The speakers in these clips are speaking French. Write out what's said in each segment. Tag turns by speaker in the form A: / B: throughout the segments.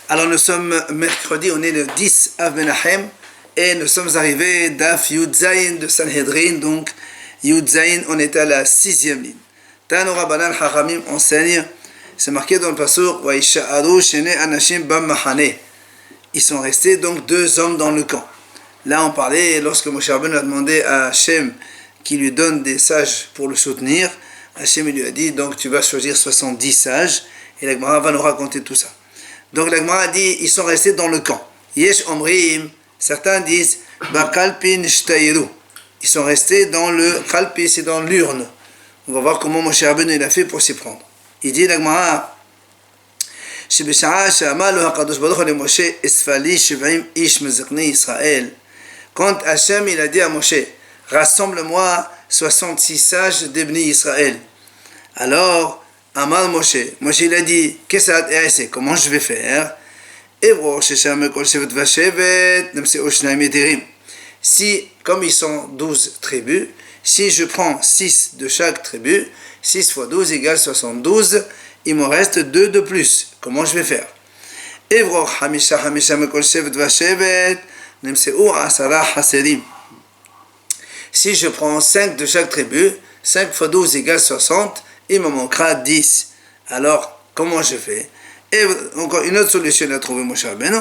A: Alors nous sommes mercredi, on est le 10 Av Menachem et nous sommes arrivés d'Af Yud Zayin de Sanhedrin, donc Yud Zayin, on est à la 6e ligne. Tano Rabbanan Hachamim enseigne, c'est marqué dans le pasuk Waisha'aru Shene Anashim Bam Mahane. Ils sont restés donc 2 hommes dans le camp. Là on parlait, lorsque Moshe Rabbeinu a demandé à Hachem qui lui donne des sages pour le soutenir, Hachem lui a dit donc tu vas choisir 70 sages et la Gemara va nous raconter tout ça. Donc la Gemara dit ils sont restés dans le camp. Yesh Omrim, certains disent Bakalpin Shtairu. Ils sont restés dans le Kalpi, c'est dans l'urne. On va voir comment Moshe Rabbeinu il a fait pour s'y prendre. Il dit la Gemara Shebesha'a Sha'ama lo HaKadosh Baruch Hu le Moshe Esfali Shev'im Ish Mezeknei Israël. Quand Hachem il a dit à Moshe rassemble-moi 66 sages d'Ebni Israël. Alors Amar Moshe il a dit comment je vais faire? Si, comme ils sont 12 tribus, si je prends 6 de chaque tribu, 6 fois 12 égale 72, il me reste 2 de plus. Comment je vais faire? Si je prends 5 de chaque tribu, 5 fois 12 égale 60, il me manquera 10. Alors, comment je fais? Et encore une autre solution à trouver, Moshe Rabbeinu.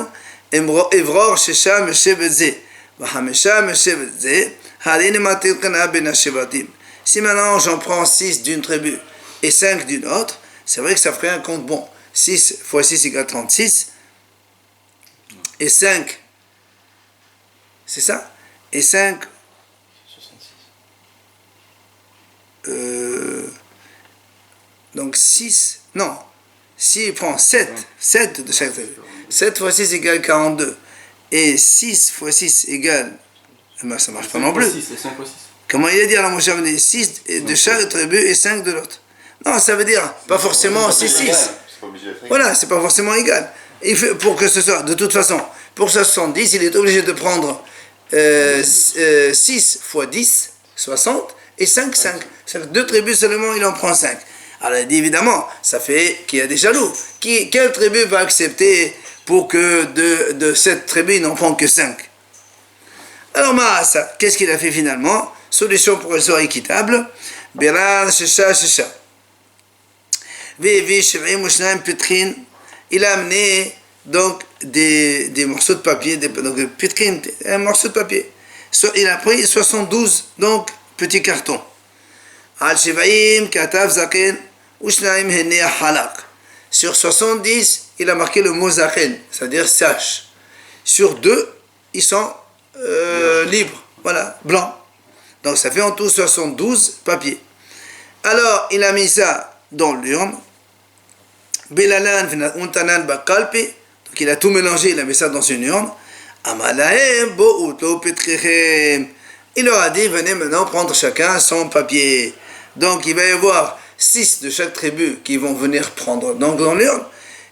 A: Evror shesha meshevetze. V'hamesha meshevetze. Halene matilkana ben hashevatim. Si maintenant j'en prends 6 d'une tribu et 5 d'une autre, c'est vrai que ça ferait un compte bon. 6 fois 6 égale 36. Et 5, c'est ça? Et 5, donc 6, non, s'il prend 7 de chaque tribu, 7 fois 6 égale 42, et 6 fois 6 égale, ben ça ne marche pas non plus. 6, 5 fois 6. Comment il a dit alors mon cher, 6 de chaque tribu et 5 de l'autre? Non, ça veut dire pas forcément 6. Voilà, c'est pas forcément égal. Il fait, pour que ce soit, de toute façon, pour 70, il est obligé de prendre 6 fois 10, 60, et 5. 2 tribus seulement, il en prend 5. Alors il dit évidemment, ça fait qu'il y a des jaloux. Quelle tribu va accepter pour que de cette tribu, il n'en prend que 5? Alors Maasa, qu'est-ce qu'il a fait finalement? Solution pour qu'elle soit équitable. Beran Shesha. Il a amené donc des morceaux de papier, donc pitrin, un morceau de papier. Il a pris 72 donc petits cartons. Sur 70, il a marqué le mot zaken, c'est-à-dire sage. Sur 2, ils sont libres, voilà, blancs. Donc ça fait en tout 72 papiers. Alors, il a mis ça dans l'urne. Belalan untanan bakalpi. Donc il a tout mélangé, il a mis ça dans une urne. Amalahem bo'utlo petrichem. Il leur a dit, venez maintenant prendre chacun son papier. Donc il va y avoir 6 de chaque tribu qui vont venir prendre donc, dans l'urne.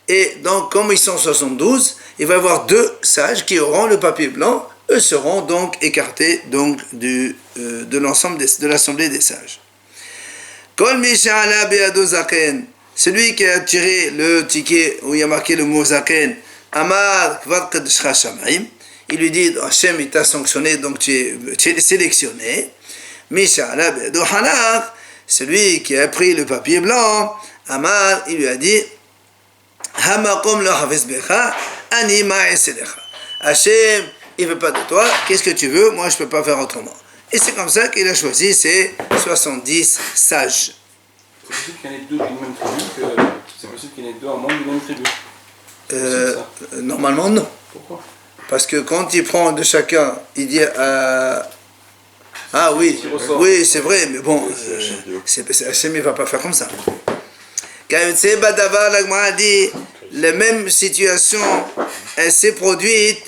A: Et donc comme ils sont 72, il va y avoir 2 sages qui auront le papier blanc. Eux seront donc écartés donc, de l'ensemble de l'assemblée des sages. Kol misha'ala be'ado zaken. Celui qui a tiré le ticket où il y a marqué le mot zaken, Amar kvad kadshcha shamayim. Il lui dit, Hachem, il t'a sanctionné, donc tu es sélectionné. Misha'ala be'ado halak. Celui qui a pris le papier blanc, Amar, il lui a dit, Hamakom lo haves becha, ani ma'eselecha. Hachem, il ne veut pas de toi, qu'est-ce que tu veux? Moi, je ne peux pas faire autrement. Et c'est comme ça qu'il a choisi ces 70 sages.
B: C'est possible qu'il y en ait 2 d'une même tribu, c'est possible qu'il y en ait 2 en membre d'une même tribu.
A: Normalement, non.
B: Pourquoi?
A: Parce que quand il prend de chacun, il dit ah oui, c'est vrai, mais bon, Hachem ne va pas faire comme ça. Kayotse Badavar, la Gemara dit, la même situation, elle s'est produite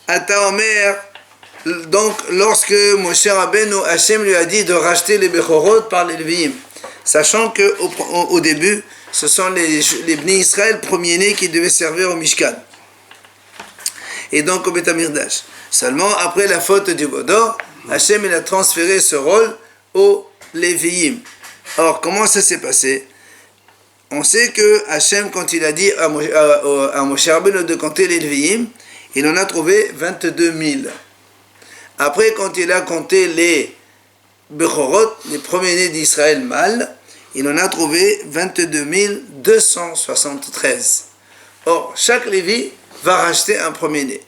A: à Taomer, donc lorsque Moshe Rabbeinu, Hachem lui a dit de racheter les Bechorot par les Lévi'im, sachant qu'au début, ce sont les Bnei Israël premiers-nés qui devaient servir au Mishkan. Et donc au Beth Amikdash. Seulement après la faute du Vaudor, Hachem il a transféré ce rôle aux Lévi'im. Or, comment ça s'est passé? on sait que Hachem, quand il a dit à Moshe Rabbeinu de compter les Lévi'im, il en a trouvé 22 000. Après, quand il a compté les Bechorot, les premiers-nés d'Israël mâles, il en a trouvé 22 273. Or, chaque Lévi va racheter un premier-né.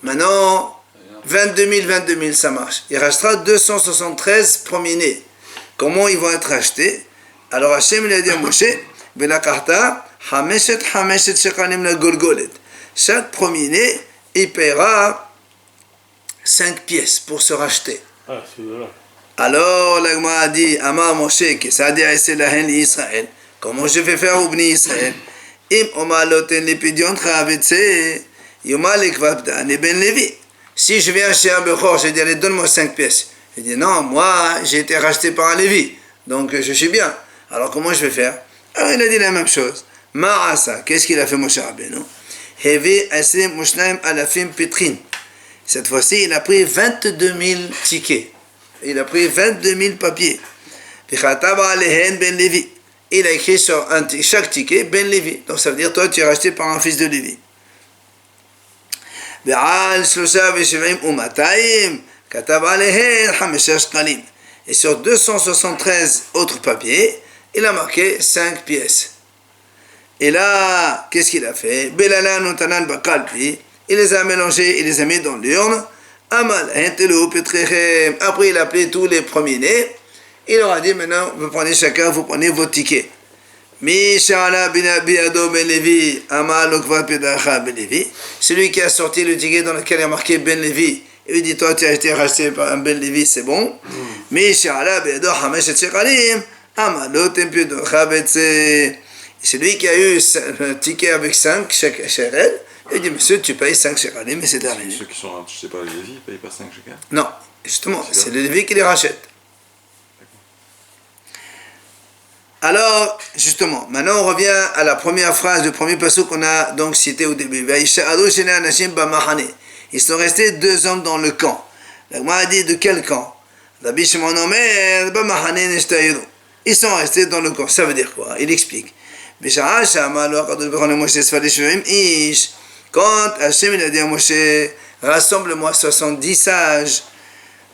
A: Maintenant, 22 000, ça marche. Il restera 273 premiers-nés. Comment ils vont être rachetés? Alors Hachem il a dit à Moshe, chaque premier-né, il paiera 5 pièces pour se racheter.
C: Ah, c'est vrai.
A: Alors l'Agma a dit, Amar Moshe, que ça a dit à Israël, comment je vais faire au Bni Israël? Si je viens chez un Bechor, je dis, allez, donne-moi 5 pièces. Il dit, non, moi, j'ai été racheté par un Lévi, donc je suis bien. Alors comment je vais faire? Alors il a dit la même chose. Ma'asa, qu'est-ce qu'il a fait Moshe Rabbeinu? Hevi asim mushnaim alafim pitrin. Cette fois-ci, il a pris 22 000 tickets. Il a pris 22 000 papiers. Il a écrit sur chaque ticket Ben Lévi. Donc ça veut dire toi tu es racheté par un fils de Lévi. Et sur 273 autres papiers, il a marqué 5 pièces. Et là, qu'est-ce qu'il a fait? Il les a mélangés, il les a mis dans l'urne. Après, il a appelé tous les premiers-nés. Il leur a dit, maintenant, vous prenez chacun, vous prenez vos tickets. Celui qui a sorti le ticket dans lequel il a marqué Ben Lévi, il lui dit, toi, tu as été racheté par un Ben Lévi, c'est bon. Celui qui a eu un ticket avec 5 shekels, il dit, monsieur, tu payes 5 shekels, mais c'est terminé.
D: Ceux qui sont rachetés par les Lévi, ils ne payent pas 5 shekels?
A: Non, justement, c'est les Lévi qui les rachètent. Alors, justement, maintenant on revient à la première phrase, le premier passage qu'on a donc cité au début. Ils sont restés 2 hommes dans le camp. L'Agma a dit de quel camp? Ils sont restés dans le camp. Ça veut dire quoi? Il explique. Quand Hachem il a dit à Moshe, rassemble-moi 70 sages,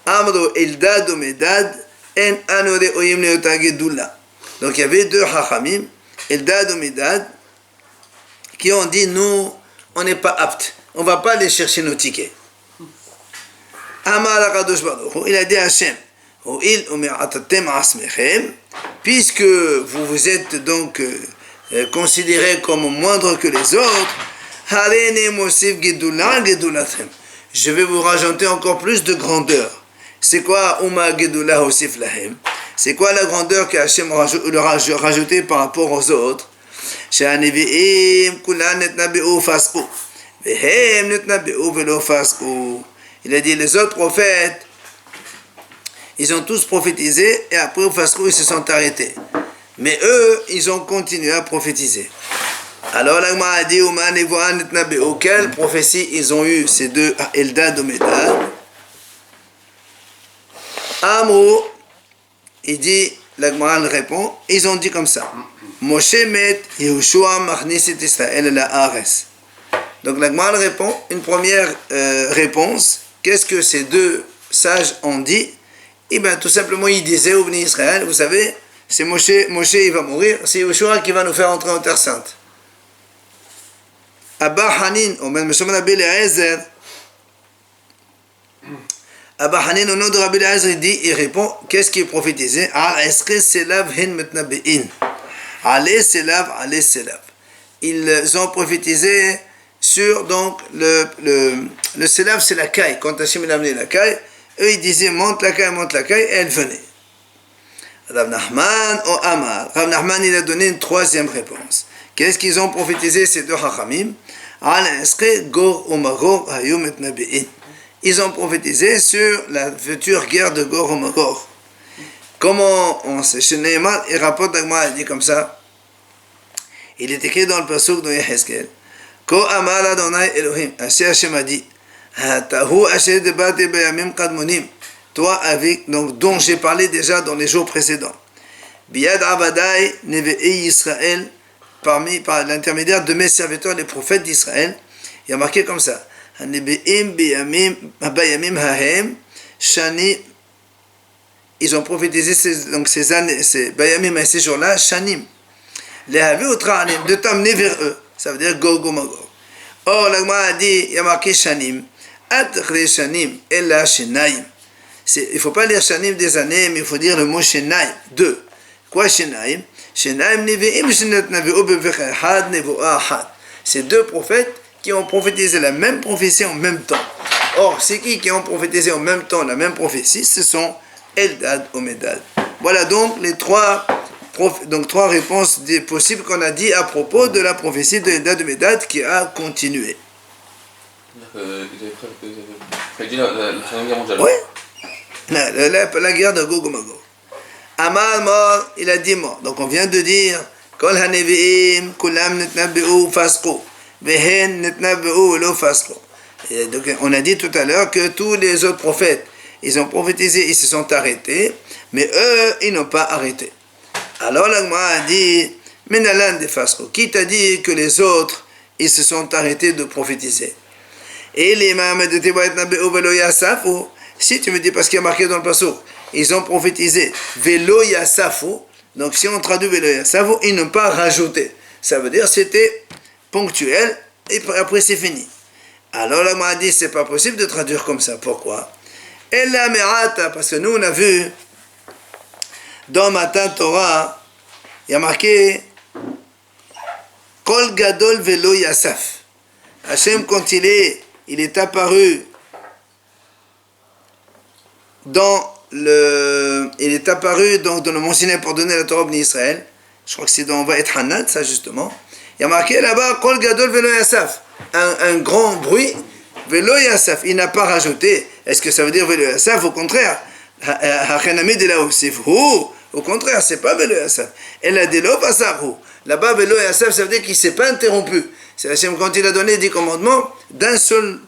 A: Amro Eldad Omedad, En Anore Oyim Leotagedullah. Donc il y avait 2 Chachamim, Eldad et Medad, qui ont dit, nous, on n'est pas aptes, on ne va pas aller chercher nos tickets. Amar HaKadosh Baruch Hu, il a dit à Hachem, puisque vous vous êtes donc considérés comme moindres que les autres, je vais vous rajouter encore plus de grandeur. C'est quoi Uma Gedula Osif Lahem? C'est quoi la grandeur que Hachem leur a rajouté par rapport aux autres? Il a dit les autres prophètes, ils ont tous prophétisé et après au Fasrou ils se sont arrêtés. Mais eux, ils ont continué à prophétiser. Alors l'Agma a dit quelle prophétie ils ont eu ces 2 Eldad et Medad? Amro, il dit, l'Agma répond, ils ont dit comme ça. Moshe met Yehoshua machnis et Israël la Ares. Donc l'Agma répond, une première réponse, qu'est-ce que ces 2 sages ont dit? Eh bien tout simplement ils disaient au Bni Israël, vous savez, c'est Moshe il va mourir, c'est Yehoshua qui va nous faire entrer en Terre Sainte. Abba Hanin, ou même M. Rabbi Eliezer, Abba Hanin, au nom de Rabbi Eliezer, il répond, qu'est-ce qui est prophétisé? Ils ont prophétisé sur, donc, le Selav, c'est la caille. Quand Hachem a amené la caille, eux, ils disaient, monte la caille, et elle venait. Rav Nachman, ou Amar. Rav Nachman, il a donné une 3e réponse. Qu'est-ce qu'ils ont prophétisé, ces 2 Chachamim? Ils ont prophétisé sur la future guerre de Gor et Magor. Comment on sait? Chez Nehemar, il rapporte avec moi, il dit comme ça. Il est écrit dans le pasuk de Yehezkel. Ko amar Adonai Elohim, Hachem a dit, Tahu asher debate beyamim kadmonim. Toi avec, donc, dont j'ai parlé déjà dans les jours précédents. Biyad Abadai Neve'i Israël, par l'intermédiaire de mes serviteurs, les prophètes d'Israël. Il y a marqué comme ça. Hanebe'im bayamim hahem shani. Ils ont prophétisé ces années, ces bayamim et ces jours-là, shanim. Les havi utra'anim, de t'amener vers eux. Ça veut dire Gog ou Magog. Or, la Gemara a dit, il y a marqué shanim. Atchre shanim, ella shenaim. Il ne faut pas lire shanim des années, mais il faut dire le mot shenaim. Deux. Quoi shenaim? Shenaim neve'im shenat neve'u bevecha had nevo'a had. C'est deux prophètes qui ont prophétisé la même prophétie en même temps. Or, c'est qui ont prophétisé en même temps la même prophétie? Ce sont Eldad ou Medad. Voilà donc les trois réponses possibles qu'on a dit à propos de la prophétie de Eldad ou Medad qui a continué.
B: Ils avaient prédit la Seconde Guerre mondiale.
A: Oui, la guerre de Gog et Magog. Amal mort, il a dit mort. Donc on vient de dire Kol hanevi'im kulam netnabe'u fasqu vehen netnabe'u lo fasqu. Donc on a dit tout à l'heure que tous les autres prophètes, ils ont prophétisé, ils se sont arrêtés, mais eux, ils n'ont pas arrêté. Alors la Gemara a dit Menalan de fasqu. Qui t'a dit que les autres, ils se sont arrêtés de prophétiser? Et les imams de Tebaet Nabe'u velo yasafu. Si tu me dis, parce qu'il y a marqué dans le passage, ils ont prophétisé Velo yasafu. Donc si on traduit Velo yasafu, ils n'ont pas rajouté. Ça veut dire c'était ponctuel et après c'est fini. Alors là, m'a dit c'est pas possible de traduire comme ça. Pourquoi? Ella me'ata, parce que nous on a vu dans Matan Torah, il y a marqué Kol gadol velo yasaf. Hachem quand il est apparu dans le mont Sinaï pour donner la Torah à Israël. Je crois que c'est dans Va'et Hanan, ça justement. Il y a marqué là-bas Kol gadol velo yasaf. Un grand bruit, velo yasaf. Il n'a pas rajouté. Est-ce que ça veut dire velo yasaf? Au contraire. Au contraire, c'est pas velo yasaf. Elle a dit lo pasarhu. Là-bas, velo yasaf, ça veut dire qu'il ne s'est pas interrompu. C'est Hachem quand il a donné 10 commandements, d'un seul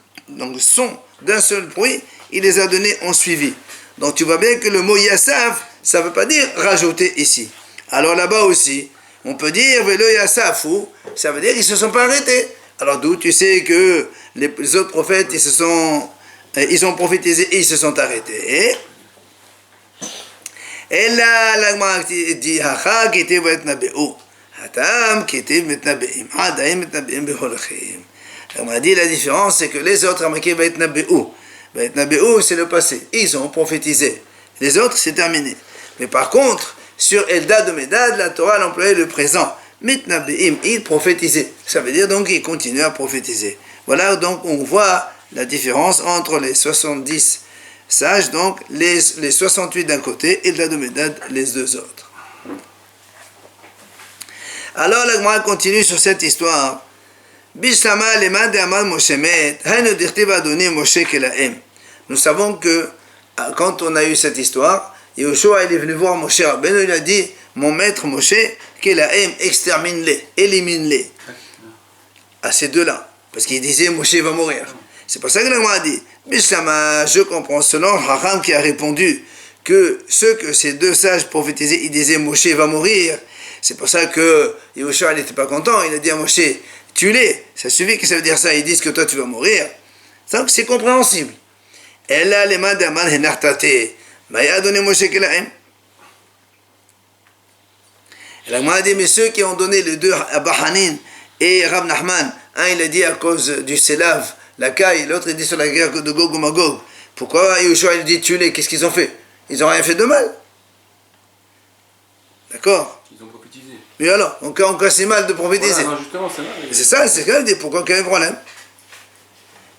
A: son, d'un seul bruit, il les a donnés en suivi. Donc tu vois bien que le mot yasaf, ça ne veut pas dire rajouter ici. Alors là-bas aussi, on peut dire velo yasafu, ça veut dire qu'ils ne se sont pas arrêtés. Alors d'où tu sais que les autres prophètes, ils ont prophétisé et ils se sont arrêtés. Et là, la Gemara dit hacha qui était vetnabe'u. Hatam qui était vetnabe'im. Hadaim vetnabe'im beholachim. La Gemara dit la différence, c'est que les autres, marqué vetnabe'u. Vetnabe'u, c'est le passé. Ils ont prophétisé. Les autres, c'est terminé. Mais par contre, sur Eldad ou Medad, la Torah a employé le présent. Mitnabe'im, il prophétisait. Ça veut dire donc qu'il continue à prophétiser. Voilà donc on voit la différence entre les 70 sages, donc les 68 d'un côté et Eldad ou Medad, les deux autres. Alors la Gemara continue sur cette histoire. Bishama lema de amal Moshe met, hainu dirtiv adoni Moshe kelaem. Nous savons que quand on a eu cette histoire, Yehoshua il est venu voir Moshe Rabbeinu, il a dit mon maître Moshe, kelaem, extermine-les, élimine-les. À ces deux-là. Parce qu'il disait Moshe va mourir. C'est pour ça que la Gemara a dit Bishama, je comprends, selon Hacham qui a répondu que ceux que ces deux sages prophétisaient, ils disaient Moshe va mourir. C'est pour ça que Yehoshua n'était pas content, il a dit à Moshe tue-les, ça suffit que ça veut dire ça, ils disent que toi tu vas mourir. Donc c'est compréhensible. Et là, les mains d'Aman Henartate, Maya donné Moshe Kelaem. Et la Gemara a dit mais ceux qui ont donné les deux, Abba Hanin et Rab Nachman, un il a dit à cause du Selav, la caille, l'autre il dit sur la guerre de Gog ou Magog. Pourquoi Yehoshua il dit tue-les? Qu'est-ce qu'ils ont fait? Ils n'ont rien fait de mal. D'accord?
B: Ils ont prophétisé.
A: Mais alors, encore c'est mal de prophétiser.
B: Voilà, justement, c'est mal.
A: C'est ça, c'est quand même dit pourquoi qu'il y a un problème.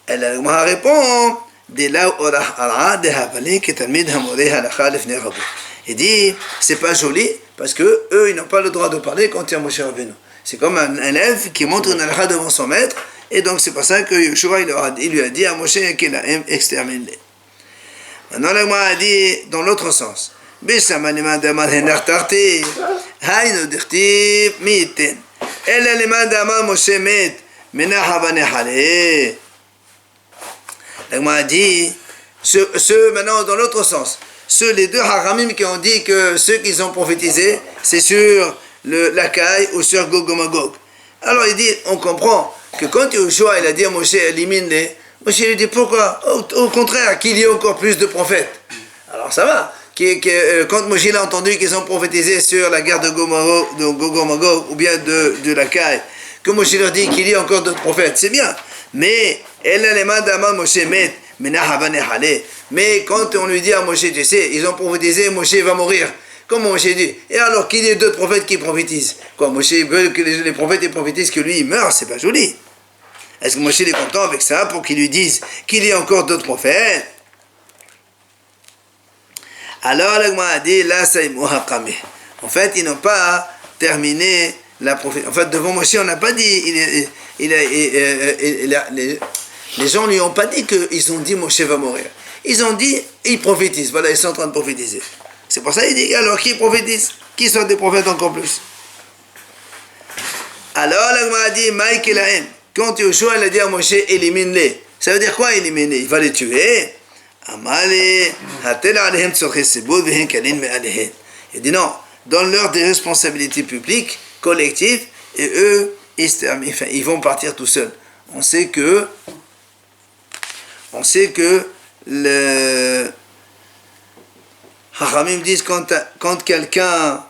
A: Et la Gemara répond il dit c'est pas joli parce que eux ils n'ont pas le droit de parler quand il y a Moshe Rabbeinu. C'est comme un élève qui montre une halakha devant son maître, et donc c'est pour ça que Yehoshua il lui a dit à Moshe qu'il a exterminé. Maintenant la Gemara a dit dans l'autre sens. La Gemara a dit maintenant dans l'autre sens. les deux haramim qui ont dit que ceux qui ont prophétisé, c'est sur l'Akai ou sur Gog et Magog. Alors il dit, on comprend que quand Yoshua il a dit à Moshe, élimine-les, Moshe lui dit pourquoi? Au contraire, qu'il y ait encore plus de prophètes. Alors ça va. Quand Moshe a entendu qu'ils ont prophétisé sur la guerre de Gog et Magog ou bien de l'Akai, que Moshe leur dit qu'il y ait encore d'autres prophètes, c'est bien. Mais mais quand on lui dit à Moshe, tu sais, ils ont prophétisé, Moshe va mourir. Comme Moshe dit, et alors qu'il y ait d'autres prophètes qui prophétisent. Quoi, Moshe veut que les prophètes prophétisent que lui il meurt, c'est pas joli. Est-ce que Moshe est content avec ça pour qu'ils lui disent qu'il y a encore d'autres prophètes? Alors l'Agma a dit, là ça est en fait, ils n'ont pas terminé la prophétie. En fait, devant Moshe, on n'a pas dit, les gens lui ont pas dit qu'ils ont dit Moshe va mourir. Ils ont dit, ils prophétisent. Voilà, ils sont en train de prophétiser. C'est pour ça qu'il dit, alors qui prophétise? Qui sont des prophètes encore plus? Alors l'Agma a dit, Maïk et Lahem. Quand Yoshua a dit à Moshe, élimine-les. Ça veut dire quoi éliminer? Il va les tuer. Il dit non, donne-leur des responsabilités publiques, collectives, et eux, ils vont partir tout seuls. On sait que le Haramim disent quand quelqu'un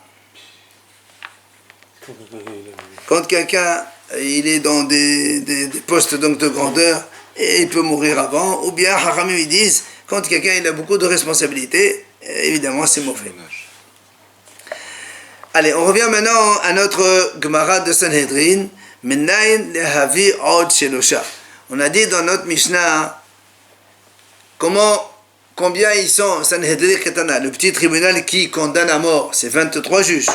A: il est dans des postes donc de grandeur et il peut mourir avant, ou bien Haramim ils disent quand quelqu'un il a beaucoup de responsabilités, évidemment c'est mauvais. Allez, on revient maintenant à notre Gemara de Sanhedrin. On a dit dans notre Mishnah combien ils sont Sanhedrin Ketana, le petit tribunal qui condamne à mort, c'est 23 juges.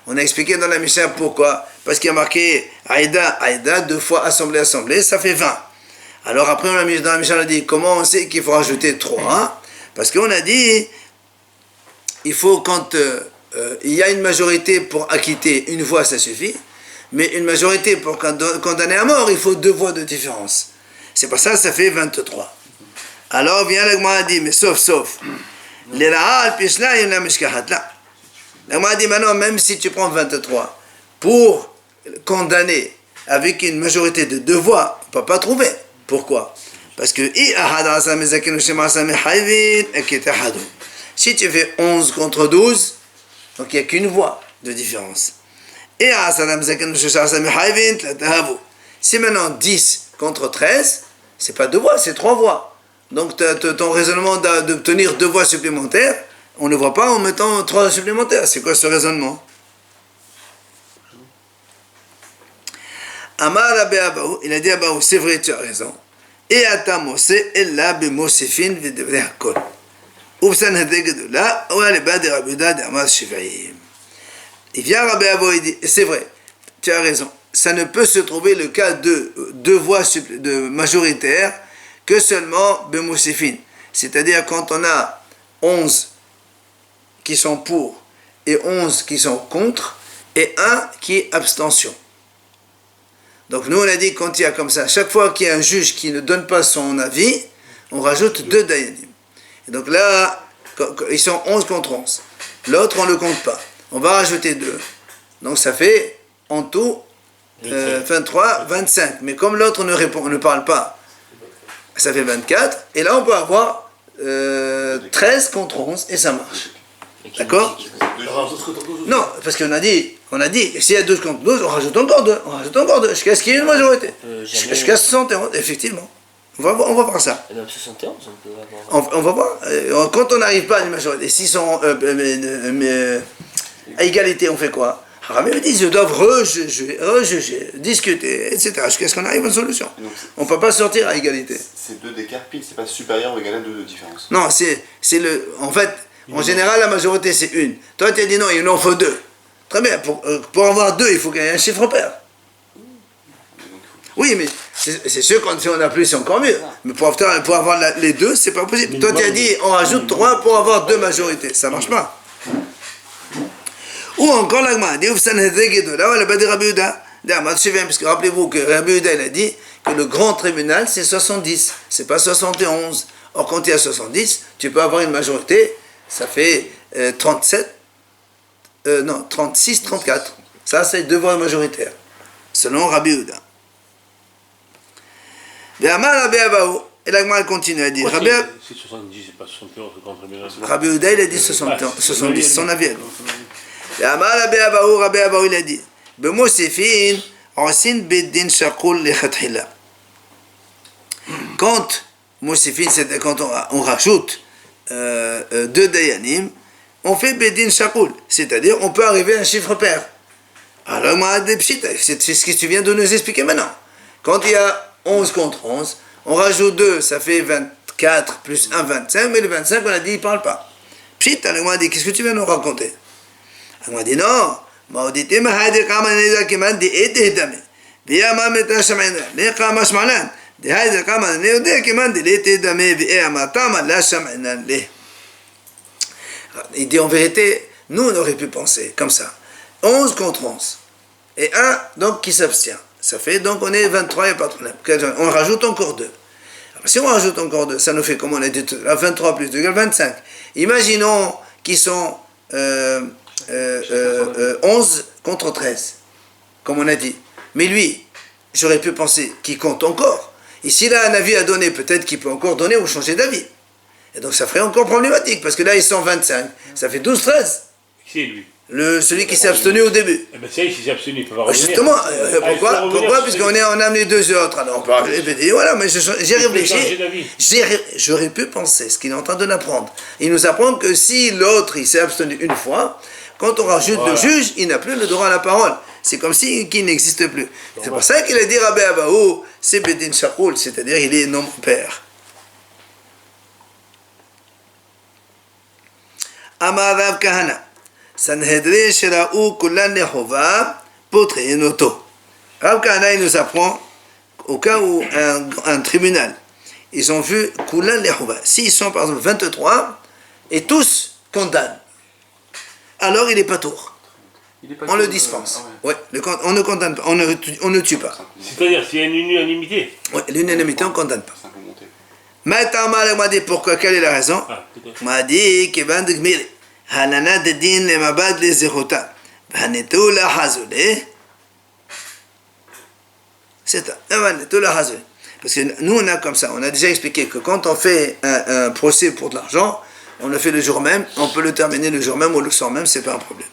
A: On a expliqué dans la Mishnah pourquoi. Parce qu'il y a marqué Aïda, 2 fois assemblée, ça fait 20. Alors après, dans la Mishnah, on a dit comment on sait qu'il faut rajouter 3? Parce qu'on a dit, il faut quand il y a une majorité pour acquitter, une voix ça suffit. Mais une majorité pour condamner à mort, il faut 2 voix de différence. C'est pour ça, ça fait 23. Alors vient l'Agma a dit, mais sauf. L'Ela'al Pishla, il y en a Mishkahat là. L'Agma a dit maintenant, même si tu prends 23, pour condamner avec une majorité de 2 voix, on ne peut pas trouver. Pourquoi? Parce que si tu fais 11 contre 12, donc il n'y a qu'une voix de différence. Et si maintenant 10 contre 13, c'est pas 2 voix, c'est 3 voix. Donc ton raisonnement d'obtenir 2 voix supplémentaires, on ne voit pas en mettant 3 supplémentaires. C'est quoi ce raisonnement? Amar Rabbi Abaou, il a dit Abaou, c'est vrai, tu as raison. Et Atamose, Ella Bemosefin Videvre Hakol. Oubsan Hedegedula, Oualeba de Rabuda de Amas Shivaïm. Il vient Rabbi Abaou, il dit, c'est vrai, tu as raison. Ça ne peut se trouver le cas de 2 voix de majoritaires que seulement Bemosefin. C'est-à-dire quand on a 11 qui sont pour et 11 qui sont contre et 1 qui est abstention. Donc nous on a dit quand il y a comme ça, chaque fois qu'il y a un juge qui ne donne pas son avis, on rajoute 2 dayanim. Et donc là, ils sont 11 contre 11. L'autre on ne le compte pas. On va rajouter 2. Donc ça fait en tout 23, 25. Mais comme l'autre ne parle pas, ça fait 24. Et là on peut avoir 13 contre 11 et ça marche. D'accord? Non, parce qu'on a dit, s'il y a 12 contre 12, on rajoute encore 2, jusqu'à ce qu'il y ait une majorité. Jusqu'à 71, effectivement. On va voir ça.
C: Même 71, on peut avoir...
A: On va voir. Quand on n'arrive pas à une majorité, s'ils sont à égalité, on fait quoi? Ramé dit, ils doivent rejuger, discuter, etc. Jusqu'à ce qu'on arrive à une solution. On ne peut pas sortir à égalité.
E: C'est 2 d'écart pile, c'est pas supérieur ou égal à 2 de différence.
A: Non, en fait, en général, la majorité, c'est 1. Toi, tu as dit non, il en faut 2. Très bien, pour avoir 2, il faut qu'il y ait un chiffre pair. Oui, mais c'est sûr quand on a plus, c'est encore mieux. Mais pour avoir les 2, c'est pas possible. Toi, tu as dit, on rajoute 3 pour avoir 2 majorités. Ça marche pas. Ou encore, l'Agma dit, parce que rappelez-vous que Rabbi Yehuda, il a dit que le grand tribunal, c'est 70. C'est pas 71. Or, quand il y a 70, tu peux avoir une majorité. ça fait 37, non, 36, 34. Ça, c'est deux voix majoritaires, selon Rabbi Yehuda. Et la Gemara continue à dire.
C: C'est 70, c'est pas 71, c'est contre bien.
A: Rabbi Yehuda, il a dit 70, son avis. Rabbi Abaou, il a dit B'mosifin, Osin Beddin Shakul Lechatchila. Quand Mosifin, c'est quand on rajoute deux Dayanim, on fait Beddin Shakul, c'est-à-dire on peut arriver à un chiffre pair. Alors, c'est ce que tu viens de nous expliquer maintenant. Quand il y a 11 contre 11, on rajoute 2, ça fait 24 plus 1, 25, mais le 25, on a dit, il ne parle pas. Pshit, alors, on a dit, qu'est-ce que tu viens de nous raconter? On a dit, non, Maudité Mahadi Kamaneza Kiman di Etedame. Biama Metashamana, Lekama Shmalan, de Haida Kaman, Neode Kiman di Etedame, Biamatama, la Shamanan le. Il dit, en vérité, nous, on aurait pu penser comme ça. 11 contre 11. Et 1, donc, qui s'abstient. Ça fait, donc, on est 23, il n'y a pas de problème. On rajoute encore 2. Alors, si on rajoute encore 2, ça nous fait, comme on a dit, 23 plus 2 égale 25. Imaginons qu'ils sont 11 contre 13, comme on a dit. Mais lui, j'aurais pu penser qu'il compte encore. Et s'il a un avis à donner, peut-être qu'il peut encore donner ou changer d'avis. Et donc, ça ferait encore problématique, parce que là, ils sont 25. Ça fait 12, 13.
C: Qui c'est lui?
A: Celui qui s'est abstenu au début.
C: Eh bien, ça y est, s'il s'est abstenu, il peut pas revenir.
A: Justement, pourquoi puisqu'on a amené 2 autres. Alors on peut répéter, voilà, mais j'ai réfléchi. J'aurais pu penser ce qu'il est en train de l'apprendre. Il nous apprend que si l'autre il s'est abstenu une fois, quand on rajoute le juge, il n'a plus le droit à la parole. C'est comme si qu'il n'existe plus. C'est pour ça qu'il a dit Rabbi Abaou, c'est Bedin Shakul, c'est-à-dire il est nombre pair. Amar Rav Kahana. Sanhedrin Sheraou Kulan Lehova Potrenoto. Rav Kahana, il nous apprend au cas où un tribunal, ils ont vu Kulan Lehova. S'ils sont par exemple 23 et tous condamnent, alors il est pas tour. On le dispense. Ouais, on ne condamne pas, on ne tue pas.
C: C'est-à-dire, s'il y a une unanimité.
A: Oui, l'unanimité, on ne condamne pas. Maintenant, il m'a dit pourquoi, quelle est la raison? Il m'a dit que Van de Gmir. Halana de din le mabad le zehota. Vanetou la hazule. C'est ça. Vanetou la hazule. Parce que nous, on a comme ça. On a déjà expliqué que quand on fait un procès pour de l'argent, on le fait le jour même. On peut le terminer le jour même ou le soir même, c'est pas un problème.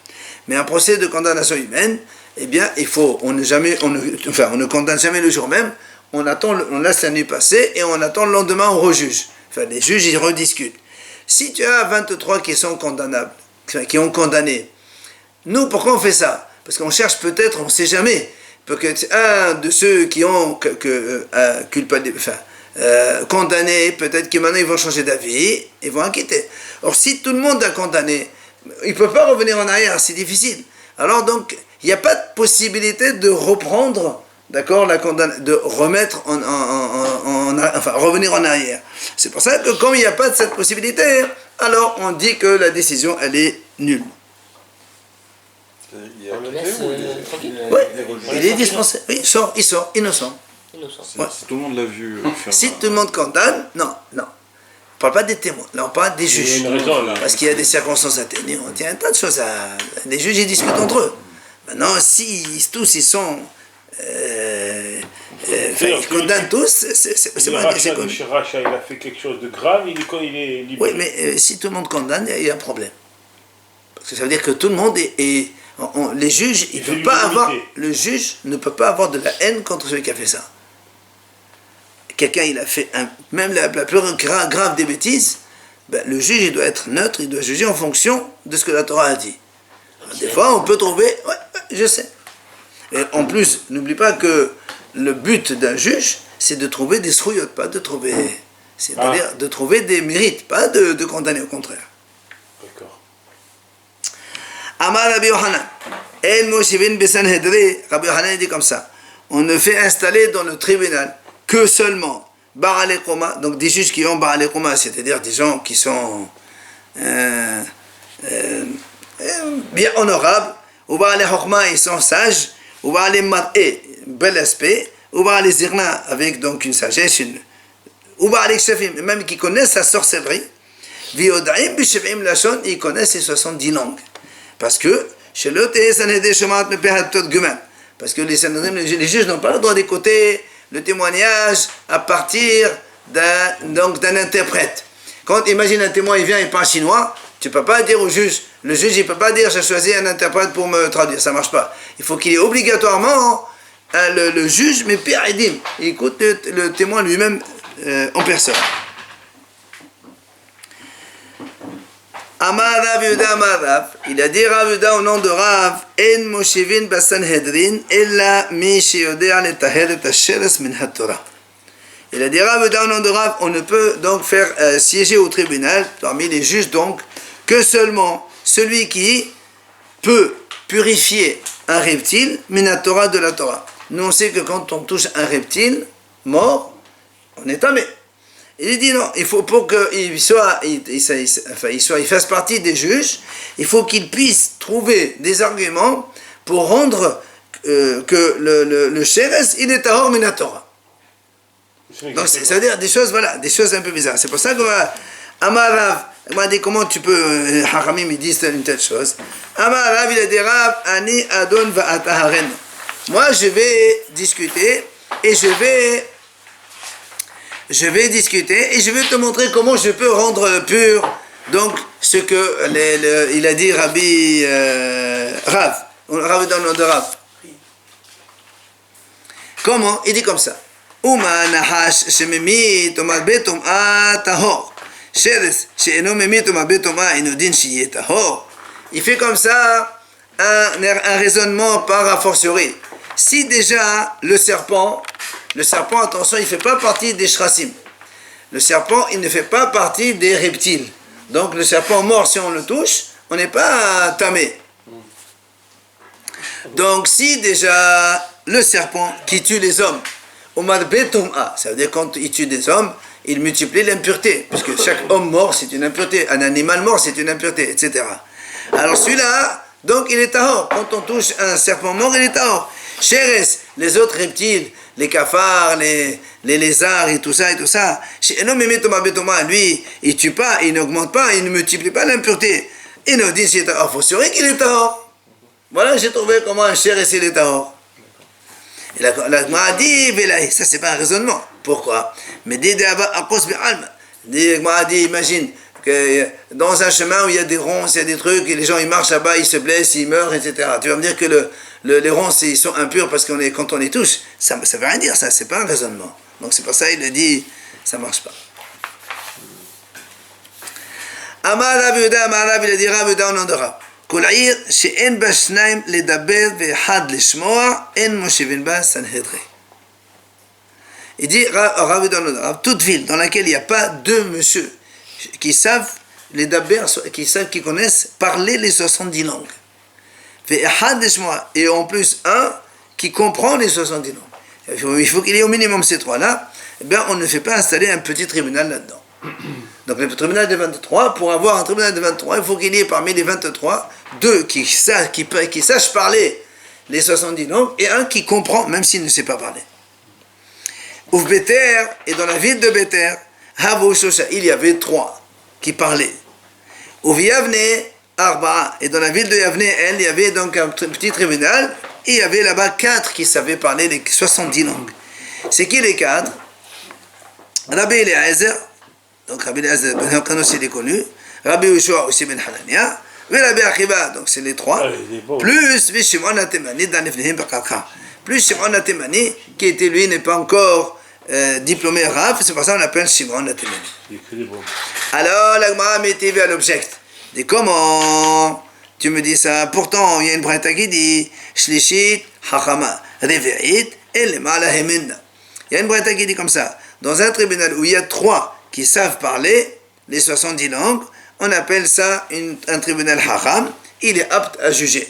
A: Mais un procès de condamnation humaine, eh bien, il faut, on ne condamne jamais le jour même. On attend, on laisse la nuit passer et on attend le lendemain, on rejuge. Enfin, les juges, ils rediscutent. Si tu as 23 qui sont condamnables, qui ont condamné, nous, pourquoi on fait ça? Parce qu'on cherche peut-être, on ne sait jamais, parce que un de ceux qui ont condamné, peut-être que maintenant ils vont changer d'avis, ils vont acquitter. Or, si tout le monde a condamné, il ne peut pas revenir en arrière, c'est difficile. Alors donc, il n'y a pas de possibilité de reprendre, d'accord, de remettre revenir en arrière. C'est pour ça que comme il n'y a pas de cette possibilité, alors on dit que la décision, elle est nulle. Oui, il est dispensé. Oui, il sort, innocent.
D: Ouais. Si tout le monde l'a vu faire.
A: Si tout le monde condamne, non. On ne parle pas des témoins, là on parle des juges. Parce qu'il y a des circonstances atténuantes, il y a un tas de choses les juges, ils discutent entre eux. Maintenant, si tous ils sont... ils condamnent tous, c'est pas
C: Racha, il a fait quelque chose de grave, il est libre.
A: Oui, mais si tout le monde condamne, il y a un problème. Parce que ça veut dire que tout le monde les juges, le juge ne peut pas avoir de la haine contre celui qui a fait ça. Quelqu'un, il a fait même la plus grave des bêtises, ben, le juge, il doit être neutre, il doit juger en fonction de ce que la Torah a dit. Alors, des fois, on peut trouver, je sais. Et en plus, n'oublie pas que le but d'un juge, c'est de trouver des srouillottes, pas de trouver... C'est-à-dire de trouver des mérites, pas de condamner, au contraire.
C: D'accord.
A: Amar Rabbi Yohanan, El Moshivin Besanhedri, Rabbi Yohanan dit comme ça, on ne fait installer dans le tribunal que seulement Baal Koma, donc des juges qui ont Baal Koma, c'est-à-dire des gens qui sont bien honorables, ou Baal Chokma, ils sont sages, ou Baal Mar'e, bel aspect, ou Baal Zirna, avec donc une sagesse, ou Baal Kshafim, même qui connaissent la sorcellerie, V'yoda'im b'shev'im lashon, ils connaissent les 70 langues. Parce que, chez le Sanhedrin Shomat Mepehat Tot Guman. Parce que les Sanhedrin, les juges n'ont pas le droit d'écouter le témoignage à partir d'un interprète. Quand, imagine un témoin, il vient, il parle chinois, tu ne peux pas dire au juge, le juge, il ne peut pas dire, j'ai choisi un interprète pour me traduire, ça ne marche pas. Il faut qu'il ait obligatoirement le juge, mais pire, il écoute le témoin lui-même en personne. Amar Rav Yehuda Amar Rav, il a dit Rav Yehuda au nom de Rav, En moshivin basanhedrin, ella mi sheyodea letaher et hasheres min haTorah. Il a dit Rav Yehuda au nom de Rav, on ne peut donc faire siéger au tribunal, parmi les juges donc, que seulement celui qui peut purifier un reptile, min haTorah de la Torah. Nous on sait que quand on touche un reptile mort, on est tamé. Il dit non, il faut pour qu'il il fasse partie des juges, il faut qu'il puisse trouver des arguments pour rendre que le Sheres, il est tahor min Torah. Donc ça veut dire des choses, voilà, des choses un peu bizarres. C'est pour ça que Amarav, il m'a dit comment tu peux, Haramim ils disent une telle chose. Amarav, il a dit Rav, ani adon va'ataharen. Moi je vais discuter et je vais discuter et je vais te montrer comment je peux rendre pur donc ce que il a dit Rabbi Rav dans le nom de Rav. Comment? Il dit comme ça. Uma nahash shememit umalbetum tahor sheres she'eno memit umalbetum inodin shiye tahor. Il fait comme ça un raisonnement par a fortiori. Si déjà le serpent, attention, il ne fait pas partie des shrasim. Le serpent, il ne fait pas partie des reptiles. Donc le serpent mort, si on le touche, on n'est pas tamé. Donc si déjà le serpent qui tue les hommes, Omar Betum'a, ça veut dire quand il tue des hommes, il multiplie l'impureté, puisque chaque homme mort c'est une impureté, un animal mort c'est une impureté, etc. Alors celui-là, donc il est tahor. Quand on touche un serpent mort, il est tahor. Sheres, les autres reptiles, les cafards, les lézards et tout ça, lui, il tue pas, il n'augmente pas, il ne multiplie pas l'impureté. Il nous dit, il faut assurer qu'il est tahor. Voilà, j'ai trouvé comment un Sheres il est tahor. Et la Gemara dit, ça c'est pas un raisonnement. Pourquoi? Mais imagine que dans un chemin où il y a des ronces, il y a des trucs, et les gens ils marchent là-bas, ils se blessent, ils meurent, etc. Tu vas me dire que les ronces ils sont impurs parce quand on les touche, ça ne veut rien dire, ça, c'est pas un raisonnement. Donc c'est pour ça il a dit, ça ne marche pas. Amar Rav Yehuda, Amar Rav, il a dit Rav Yehuda au nom de Rav. כל עיר שאין בה שניים לדבר ואחד לשמוע, אין מושיבין בה סנהדרין. Il dit, Rav Yehuda, toute ville dans laquelle il n'y a pas deux messieurs qui savent les daber, qui connaissent parler les 70 langues. Et en plus un qui comprend les 70 langues. Il faut qu'il y ait au minimum ces trois-là. Eh bien, on ne fait pas installer un petit tribunal là-dedans. Donc le tribunal de 23, pour avoir un tribunal de 23, il faut qu'il y ait parmi les 23 deux qui sachent parler les 70 langues et un qui comprend même s'il ne sait pas parler. Ouf Beter, et dans la ville de Beter, il y avait trois qui parlaient. Ouf Yavne, Arba, et dans la ville de Yavne, il y avait donc un petit tribunal, et il y avait là-bas 4 qui savaient parler les 70 langues. C'est qui les 4? Rabbi Eliezer, donc Rabbi Eliezer, ben aussi il est connu, Rabbi Yoshua aussi ben Hanania, et Rabbi Akiva, donc c'est les 3, plus Shimon HaTemani, plus Shimon HaTemani, qui était lui, n'est pas encore diplômé Rav, c'est pour ça qu'on l'appelle Shimon HaTemani. Alors la Gemara m'était à l'object. Dit comment tu me dis ça? Pourtant il y a une braïta qui dit Shlishit Hachama Reve'it Elemala Heminna. Il y a une braïta qui dit comme ça. Dans un tribunal où il y a 3 qui savent parler les 70 langues, on appelle ça un tribunal Hacham, il est apte à juger.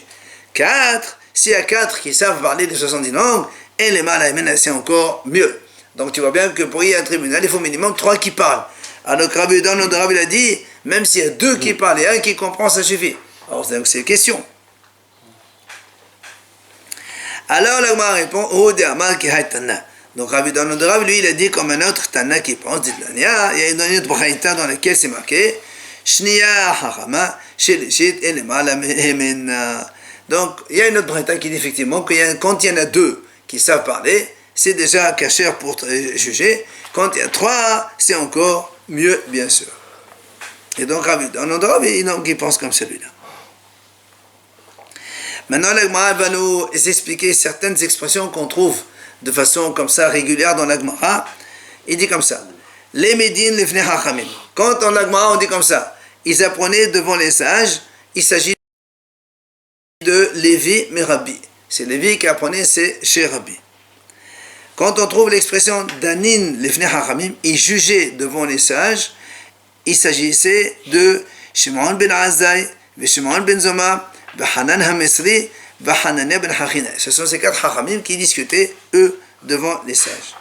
A: 4, s'il y a 4 qui savent parler les 70 langues, Elemala Heminna, c'est encore mieux. Donc tu vois bien que pour y avoir un tribunal, il faut minimum 3 qui parlent. Alors Rabbi Yehuda, notre Rabbi, il a dit, même s'il y a 2 qui parlent et 1 qui comprend, ça suffit. Alors c'est une question. Alors la Gemara répond, Oh de Amar ki hay Tana. Donc Rabbi Yehuda, notre Rabbi, lui, il a dit comme un autre Tana qui pense, dit il y a une autre braïta dans laquelle c'est marqué, Shniya Hachama, Shelishit, et les Malamemena. Donc, il y a une autre braïta qui dit effectivement que quand il y en a deux qui savent parler, c'est déjà cachère pour juger. Quand il y a trois, c'est encore mieux, bien sûr. Et donc, on a qui pense comme celui-là. Maintenant, l'Agmara va nous expliquer certaines expressions qu'on trouve de façon comme ça régulière dans l'Agmara. Il dit comme ça. Les Médines, les Fnei Hachamim. Quand en Agmara, on dit comme ça, ils apprenaient devant les sages, il s'agit de Lévi, mais Rabbi. C'est Lévi qui apprenait, c'est chez Rabbi. Quand on trouve l'expression Danin, les Fnei Hachamim, ils jugeaient devant les sages, il s'agissait de Shimon ben Azai, Shimon ben Zoma, Hanan HaMesri, Hanania ben Hachina. Ce sont ces quatre Hachamim qui discutaient, eux, devant les sages.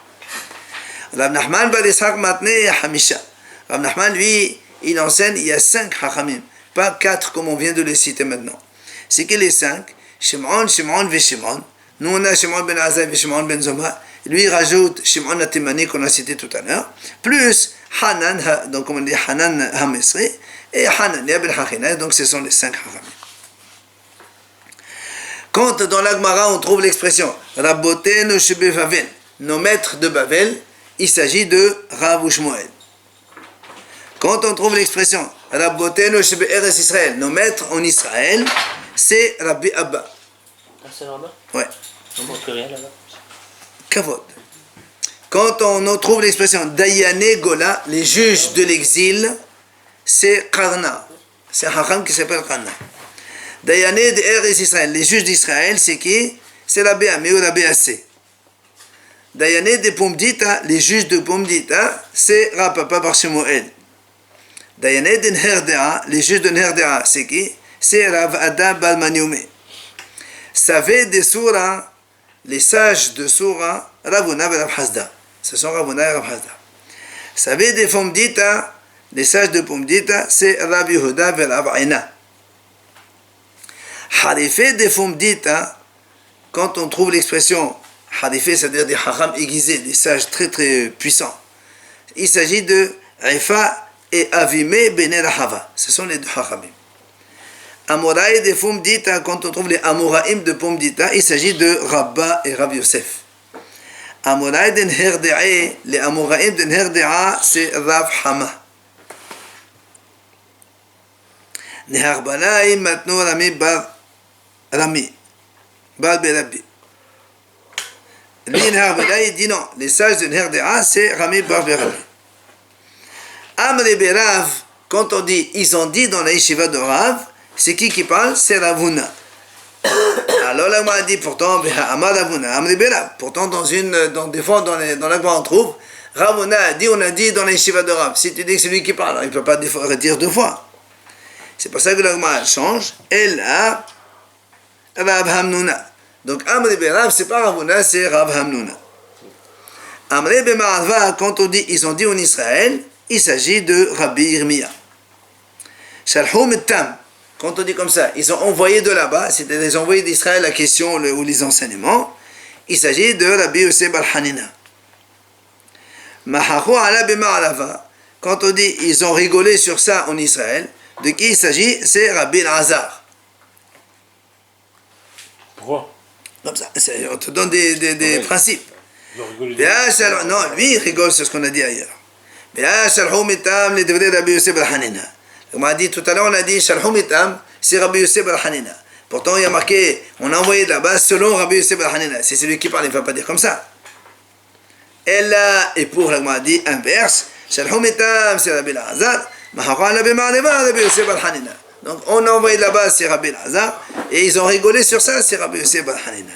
A: Rav Nachman bar Yitzhak Matneh Hamisha. Rav Nachman, lui, il enseigne, il y a 5 Hachamim, pas 4 comme on vient de les citer maintenant. C'est que les 5, Shimon, Shimon. Nous on a Shimon ben Azai, Shimon ben Zoma. Lui il rajoute Shimon Atimani qu'on a cité tout à l'heure, plus Hanan, donc comme on dit Hanan HaMesri, et Hanania ben Hachina, donc ce sont les 5 Hachamim. Quand dans l'Agmara on trouve l'expression Rabbotenu Shebevavel, nos maîtres de Bavel, il s'agit de Rav ou Shmuel. Quand on trouve l'expression Rabbotenu Shebe'eretz Israël, nos maîtres en Israël, c'est Rabbi Abba.
F: Ah, c'est là-bas?
A: Ouais.
F: On ne plus rien là-bas.
A: Kavod. Quand on trouve l'expression Dayane Gola, les juges de l'exil, c'est Karna. C'est un Hacham qui s'appelle Karna. Dayane de Eretz Israël, les juges d'Israël, c'est qui? C'est la Béamé ou la BAC. Dayane de Pomdita, les juges de Pomdita, c'est Rapapa par Shemuel. Dayane de Nherdea, les juges de Nherdea, c'est qui? C'est Rav Ada Balmaniumé. Savez des Soura, les sages de Soura, Ravuna et Rav Hasda. Ce sont Ravuna et Rav Hasda. Savez des Pomdita, les sages de Pomdita, c'est Rav Yehuda et Rav Aina. Harifé des Pomdita, quand on trouve l'expression Harifé, c'est-à-dire des Hacham aiguisés, des sages très très puissants, il s'agit de Rifa et Avime ben Rahava. Ce sont les deux Hachamim. Amoraï de Pomdita, quand on trouve les Amoraïm de Pomdita, il s'agit de Rabba et Rav Yosef. Amoraï de Nherdea, les Amoraïm de Nherdea, c'est Rav Hama. Neharbalaï, maintenant Rami Bar Rami, Bar Berabi. Lui, Neharbalaï, dit non, les sages de Nherdea, c'est Rami Bar Berabi. Amri Berav, quand on dit, ils ont dit dans la yeshiva de Rav, c'est qui parle? C'est Ravuna. Alors là, on a dit pourtant, Amar Ravuna, Amri Berav. Pourtant, des fois, dans l'Agma, on trouve, Ravuna a dit, on a dit dans la yeshiva de Rav. Si tu dis que c'est lui qui parle, il ne peut pas dire 2 fois. C'est pour ça que l'Agma change. Elle a Rav Hamnuna. Donc, Amri Berav, c'est pas Ravuna, c'est Rav Hamnuna. Amri Bemarva, quand on dit, ils ont dit en Israël, il s'agit de Rabbi Yirmiya. Shalhum et Tam. Quand on dit comme ça, ils ont envoyé de là-bas, c'est-à-dire ils ont envoyé d'Israël la question ou les enseignements, il s'agit de Rabbi Yosef bar Hanina. Mahachu ala b'ma'alava, quand on dit ils ont rigolé sur ça en Israël, de qui il s'agit? C'est Rabbi Elazar.
C: Pourquoi?
A: Comme ça, on te donne des principes. Non, lui il rigole sur ce qu'on a dit ailleurs. Shalhum et Tam, les devrés Rabbi Yosef bar Hanina. On a dit tout à l'heure, on a dit Shalhum itam, c'est Rabbi Yosef bar Hanina. Pourtant, il y a marqué, on a envoyé de là-bas selon Rabbi Yosef bar Hanina. C'est celui qui parle, il ne va pas dire comme ça. Et pour on a dit inverse, Shalhum itam, c'est Rabbi Elazar, Mahara Rabbi Ma'aleva, Rabbi Yosef bar Hanina. Donc, on a envoyé de là-bas, c'est Rabbi Elazar, et ils ont rigolé sur ça, c'est Rabbi Yosef bar Hanina.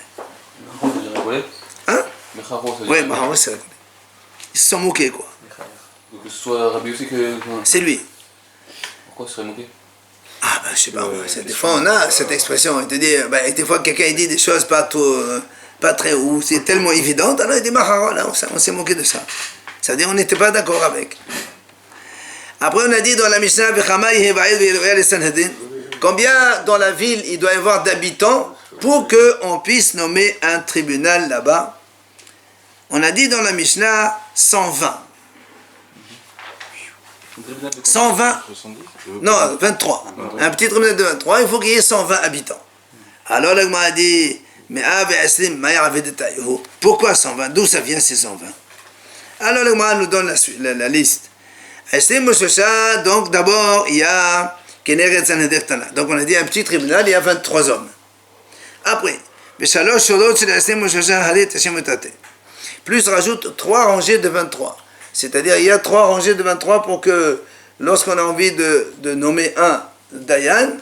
B: Maharo, ça veut dire rigoler?
A: Hein?
B: Maharo, ça veut dire
A: Oui, Mahara, c'est rigolé. Ils se sont moqués, quoi.
B: Que ce soit Rabbi Yosef que.
A: C'est lui.
B: Pourquoi se serait moqué?
A: Ah ben je sais pas, des fois on a cette expression, il te dit, des fois quelqu'un dit des choses pas très, ou c'est tellement évident, alors il dit Mahara, là on s'est moqué de ça. Ça veut dire on n'était pas d'accord avec. Après on a dit dans la Mishnah, combien dans la ville il doit y avoir d'habitants pour qu'on puisse nommer un tribunal là-bas. On a dit dans la Mishnah 120.
B: tribunal de
A: 120,
D: 70
A: non, 23. Un petit tribunal de 23, il faut qu'il y ait 120 habitants. Alors l'Agma a dit, mais pourquoi 120? D'où ça vient ces 120? Alors l'Agma nous donne la liste. Donc d'abord, il y a Keneret Sanhedrin Tana. Donc on a dit un petit tribunal, il y a 23 hommes. Après, plus rajoute 3 rangées de 23. C'est-à-dire il y a 3 rangées de 23 pour que lorsqu'on a envie de nommer un Dayan,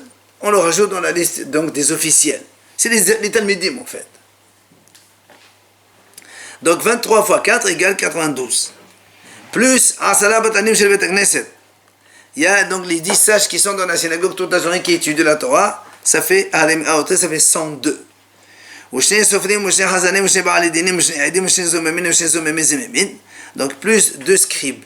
A: on le rajoute dans la liste donc, des officiels. C'est les Talmidim en fait. Donc 23 fois 4 égale 92. Plus Asala Batanim Shel Bet Knesset. Il y a donc les 10 sages qui sont dans la synagogue toute la journée qui étudient la Torah. Ça fait 102. Donc plus 2 scribes,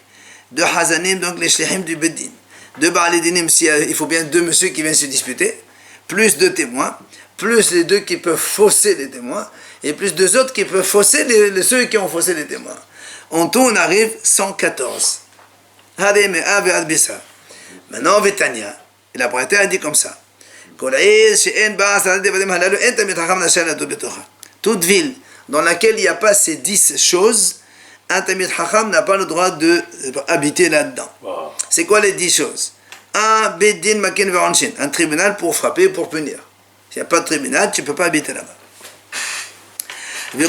A: 2 hazanim, donc les shlichim du Beddin. 2 ba'alidinim, il faut bien 2 messieurs qui viennent se disputer, plus 2 témoins, plus les 2 qui peuvent fausser les témoins, et plus 2 autres qui peuvent fausser ceux qui ont faussé les témoins. En tout, on arrive 114. Maintenant, Vetania, et la Braïta a dit comme ça. Toute ville dans laquelle il n'y a pas ces 10 choses, un Tamid Chacham n'a pas le droit d'habiter là-dedans. Wow. C'est quoi les 10 choses? Un Beddin Makin Veranshin, un tribunal pour frapper, pour punir. S'il n'y a pas de tribunal, tu ne peux pas habiter là-bas. Une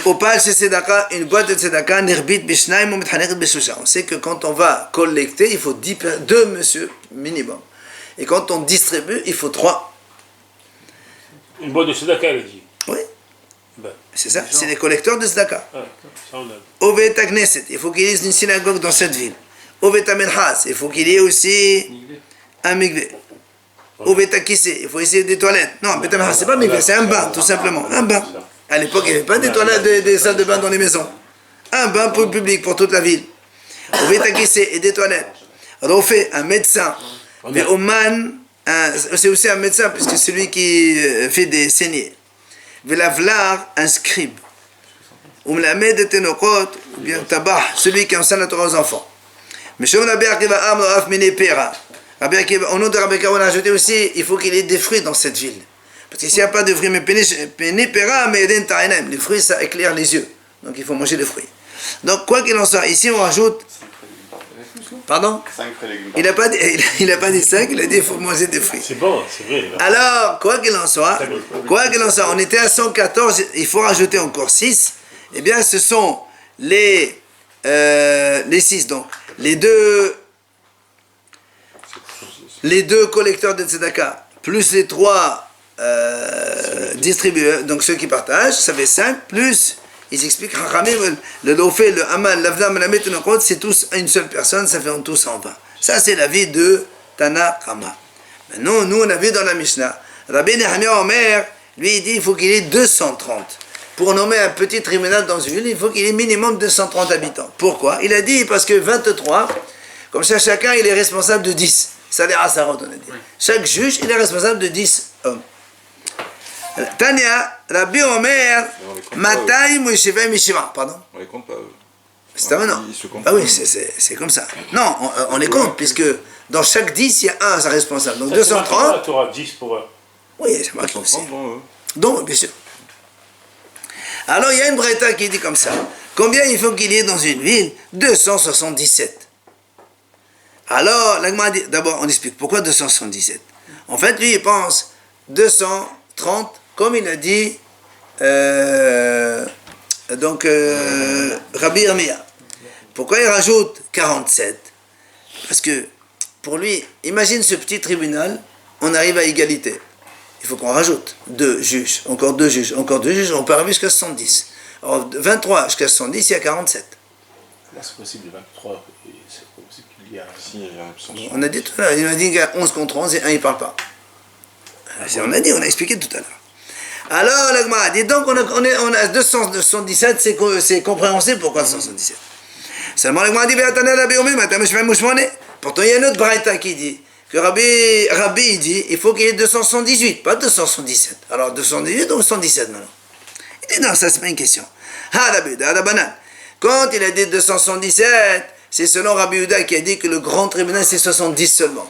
A: boîte de tzedaka, on sait que quand on va collecter, il faut 2 monsieur minimum. Et quand on distribue, il faut 3.
C: Une boîte de tzedaka, elle dit.
A: Oui.
C: Ben.
A: C'est ça, c'est les collecteurs de tzedaka.
C: Ah, ça on a.
A: Oveta Knesset, il faut qu'il y ait une synagogue dans cette ville. Oveta Menchas, il faut qu'il y ait aussi un migvé. Oveta Kissé, il faut essayer des toilettes. Non, Beta Menchas, c'est pas un migvé, c'est un bain, tout simplement. Un bain. À l'époque, il n'y avait pas des toilettes, des salles de bain dans les maisons. Un bain pour le public, pour toute la ville. Oveta Kissé et des toilettes. Rofé, un médecin. Mais Oman, c'est aussi un médecin, puisque c'est celui qui fait des saignées. Velavlar, un scribe. Umlamed et Tenokot, ou bien Tabah, celui qui enseigne la Torah aux enfants. Mais chez Rabbi Akiva Am Raf Mene Pera. Au nom de Rabbi Akiva, on a ajouté aussi, il faut qu'il y ait des fruits dans cette ville. Parce que s'il n'y a pas de fruits, mais Mene Pera, mais Eden Ta'enem, les fruits, ça éclaire les yeux. Donc il faut manger des fruits. Donc quoi qu'il en soit, ici on rajoute. Pardon?
E: 5 fruits et légumes.
A: Il n'a pas dit 5, il a dit il faut manger des fruits.
C: C'est bon, c'est vrai. Là.
A: Alors, quoi qu'il en soit, on était à 114, il faut rajouter encore 6. Eh bien, ce sont les 6, donc. Les deux collecteurs de tzedaka, plus les 3 distribueurs, donc ceux qui partagent, ça fait 5, plus... Ils expliquent, le Lofé, le Haman, l'Avdam, la Metunokot, c'est tous une seule personne, ça fait en tout 120. Ça, c'est la vie de Tana Kama. Maintenant, nous, on a vu dans la Mishnah, Rabbi Nehemiah Omer, lui, il dit il faut qu'il y ait 230. Pour nommer un petit tribunal dans une ville, il faut qu'il y ait minimum 230 habitants. Pourquoi? Il a dit parce que 23, comme ça, chacun, il est responsable de 10. Ça, les Asarot, on a dit. Oui. Chaque juge, il est responsable de 10 hommes. Tania, Rabbi Omer, Matai Moisheva Mishima. Pardon?
D: On les compte pas.
A: C'est un non. Ah oui, c'est comme ça. Non, on les compte, puisque dans chaque 10, il y a un responsable. Donc 230.
C: Tu auras 10 pour eux.
A: Oui, c'est marqué aussi. Donc, bien sûr. Alors, il y a une Braïta qui dit comme ça. Combien il faut qu'il y ait dans une ville? 277. Alors, l'Agma dit, d'abord, on explique pourquoi 277. En fait, lui, il pense 230. Comme il a dit, Rabbi Yirmiyah. Pourquoi il rajoute 47? Parce que, pour lui, imagine ce petit tribunal, on arrive à égalité. Il faut qu'on rajoute 2 juges, encore 2 juges, encore 2 juges, on peut arriver jusqu'à 70. Alors, 23 jusqu'à 70, il y a 47.
C: Là, c'est possible, 23, c'est possible qu'il y a...
D: Si, il y a une abstention.
A: On a dit tout à l'heure, il a dit qu'il y a 11 contre 11 et un, il ne parle pas. On a expliqué tout à l'heure. Alors, l'Agma dit donc on a 277, c'est compréhensible pourquoi 277. Seulement, l'Agma dit pourtant, il y a une autre Braïta qui dit que Rabbi dit il faut qu'il y ait 278, pas 277. Alors, 218 ou 117 maintenant? Il dit non, ça c'est pas une question. Quand il a dit 277, c'est selon Rabbi Yehuda qui a dit que le grand tribunal c'est 70 seulement.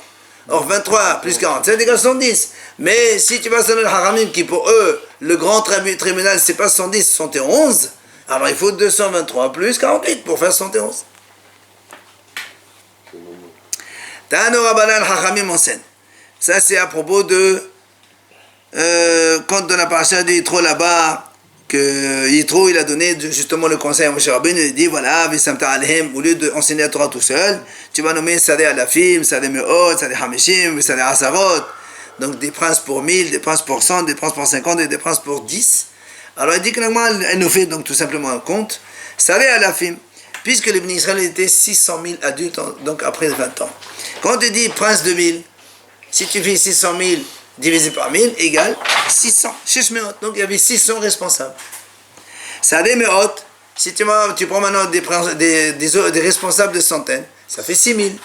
A: Or 23 plus 40, c'est égal à 70. Mais si tu vas selon le Haramim qui pour eux, le grand tribunal c'est pas 70, 71, alors il faut 223 plus 48 pour faire 71. Ta'ano Rabbanan Hachamim enseigne. Ça c'est à propos de quand dans la paracha de Yitro là-bas, que Yitro il a donné justement le conseil à Moshe Rabbeinu, il dit voilà, Visamta Alehem, au lieu d'enseigner la Torah tout seul, tu vas nommer Sadeh Alafim, Sadeh Me'ot, Sadeh Hamishim, Sadeh Asarot, donc des princes pour 1000, des princes pour 100, des princes pour 50 et des princes pour 10. Alors il dit que elle nous fait donc tout simplement un compte, Sadeh Alafim, puisque les bénis Israël étaient 600 000 adultes, donc après 20 ans. Quand tu dis prince de 1000, si tu fais 600 000 divisé par 1000 égale 600. Donc il y avait 600 responsables. Sadeh Me'ot, si tu prends maintenant des responsables de centaines, ça fait 6000.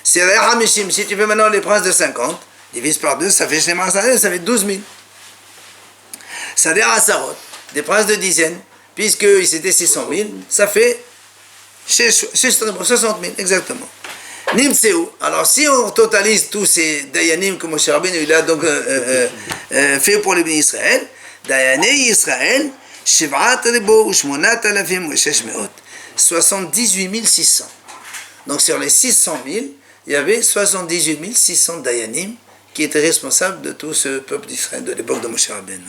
A: Sadeh Hamishim, si tu fais maintenant les princes de 50, divise par 2, ça fait 12 000. Sadeh Asarot, des princes de dizaines, puisqu'ils étaient 600 000, ça fait 60 000, exactement. Nimseu. Alors si on totalise tous ces Dayanim que Moshe Rabbeinu il a donc fait pour les bénis Israël, Dayané Israël, Shiv'at Rebo ou Shmonat Alafim ou Shesh Me'ot, 78 600. Donc sur les 600 000, il y avait 78 600 Dayanim qui étaient responsables de tout ce peuple d'Israël de l'époque de Moshe Rabbeinu.